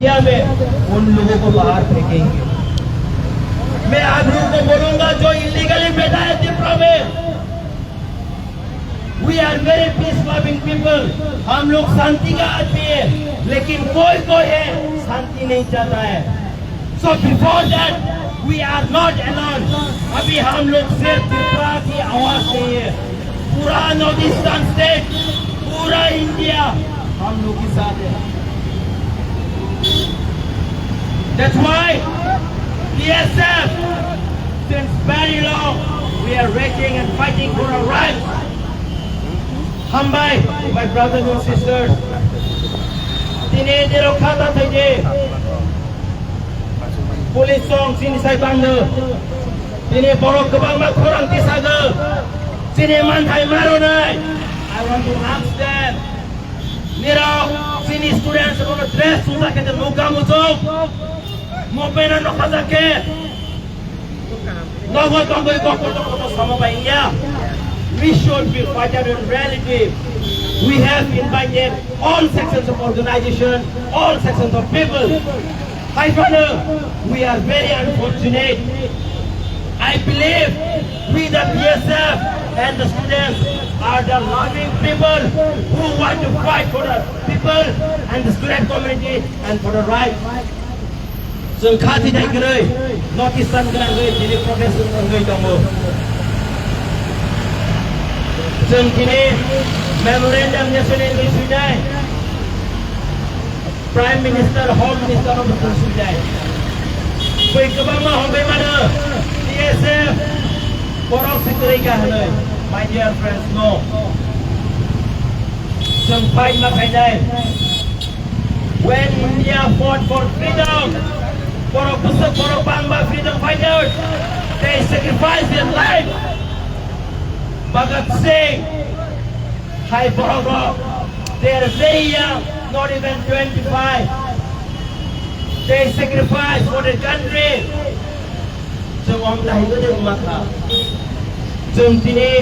India में उन लोगों को बाहर फेंकेंगे। मैं आप लोगों को बोलूंगा जो इलीगली बैठा है त्रिपुरा में, we are very peace loving people, हम लोग शांति का आदमी है, लेकिन कोई है शांति नहीं चाहता है। So before that we are not alone. अभी हम लोग सिर्फ त्रिपुरा की आवाज नहीं है, पूरा नॉर्थ ईस्टर्न स्टेट, पूरा इंडिया हम लोग के साथ है। That's why DSF, since very long, we are raging and fighting for our rights. Hambay, my brothers and sisters, tinidiro kata tayo, police song sinisay bangdo, tiniborok kabang magkurang tisago, sinimantay marunay. I want to ask them, niro, sini students ko na dress susa kita muka musok. Mopena no kazake no go to samabaiya. We should be fighting in reality. We have invited all sections of organization, all sections of people. My brother, we are very unfortunate. I believe we the PSF and the students are the loving people who want to fight for the people and the student community and for the rights. जों खाथि दायगोरै north eastern गोनांगै दिनै protest गोनांगै दङ। जों दिनै memorandum national सुइनाय prime minister home minister of the सुइनाय बै गोबां हमबाय मानो DSF बरक सिकरै गाहनै। माय डियर फ्रेंड्स, नो जों फाइट मा फाइनाय when India fought for freedom, for Bangla freedom fighters, they sacrificed their life. Bhagat Singh, Hai Borogo, they are very young, not even 25. They sacrificed for the country. So I'm the Mata. Tini,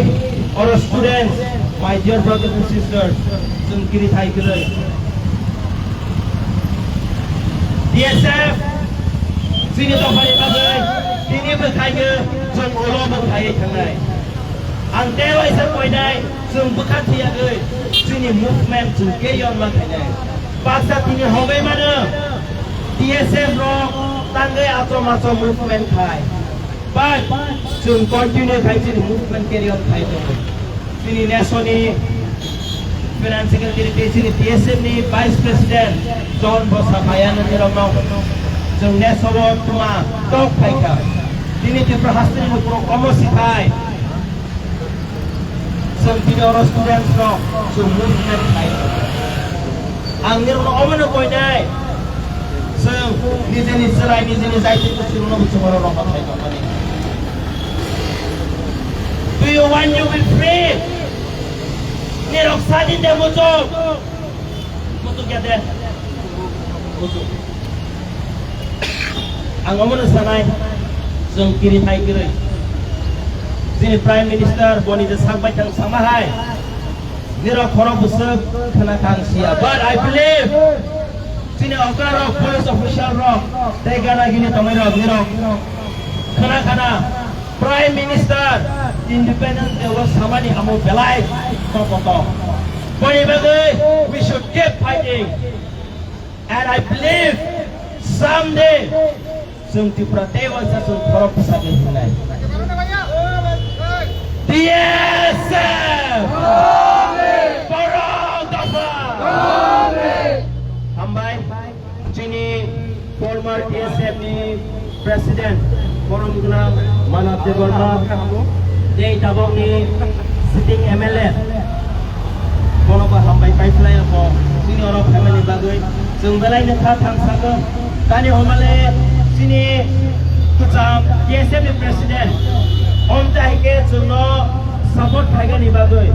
or students, my dear brothers and sisters, Kiri Thai Kirai. DSF, sini to hari bagai, sini berkaya, jom ulo berkaya tangai. Antewa isa poinai, jom bukan tiagai, sini movement jom keyon berkaya. Paksa sini hobai mana, DSF rock, tangai atau movement kai. But jom continue kai sini movement keyon kai tu. Sini nasional finance secretary sini DSF ni vice president John Bosabayan ni ramau. जों नेसोबो तुमा top fighter दिनै त्रिपुरा हास्टेल नि पुरो commerce सिखाय जों दिनै अर students रो जों movement fighter आं निरनो अमनो कोइनाय जों निजेनि सराय निजेनि जायति कुसिनो बुचुमरो रो फाइटर माने Do you want to be free? निरक सादि दे मुचो मुचो क्या दे मुचो Ang amun sanay जों Kiri Thai Kirai जोंनि प्राइम मिनिस्टार बनि जे सांबाय थां सामाहाय निरा खर बुसक खाना खांसिया but I believe जोंनि अकारो पुलिस अफिसियल रो दायगाना गिनि तमै रो निरा खाना प्राइम मिनिस्टार इंडिपेंडेंस देव सामानि हमो बेलाय कपतो बनि बागै we should keep fighting and I believe someday जों त्रिपुरा देवा जों फरक सागै होनाय DSF फरक दफा हामबाय जोंनि फॉर्मर DSF नि प्रेसिडेंट परम गुना मानव देवर्मा दे दाबंनि सिटिंग MLA बरबा हामबाय पाइपलाइन को जोंनि अर फेमिलि बागै जों बेलायनो थांसागो दानि हमाले sini kucam DSF president om tahike jono support thaiga ni bagai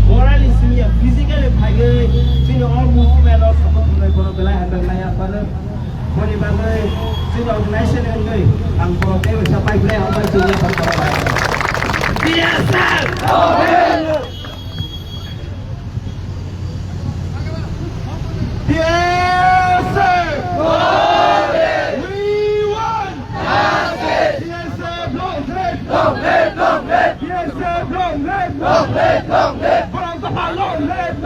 morally sini physically thaigai sini all movement or support nai kono bela handle nai apana boni bagai sini organization ngai ang kono te sapai bela ambai sini pakara DSF amen DSF long live, Barang Dapa long live,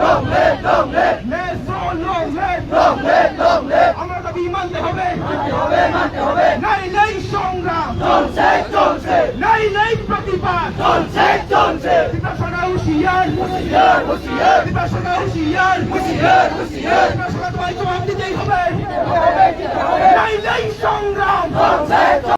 Neso long live, আমরা দাবি মানতে হবে, নাই নাই সংগ্রাম, নাই নাই প্রতিবাদ, বিপাশনা হুঁশিয়ার, বিপাশনা হুঁশিয়ার, বিপাশনা তোমায় জবাব দিতেই হবে, নাই নাই সংগ্রাম।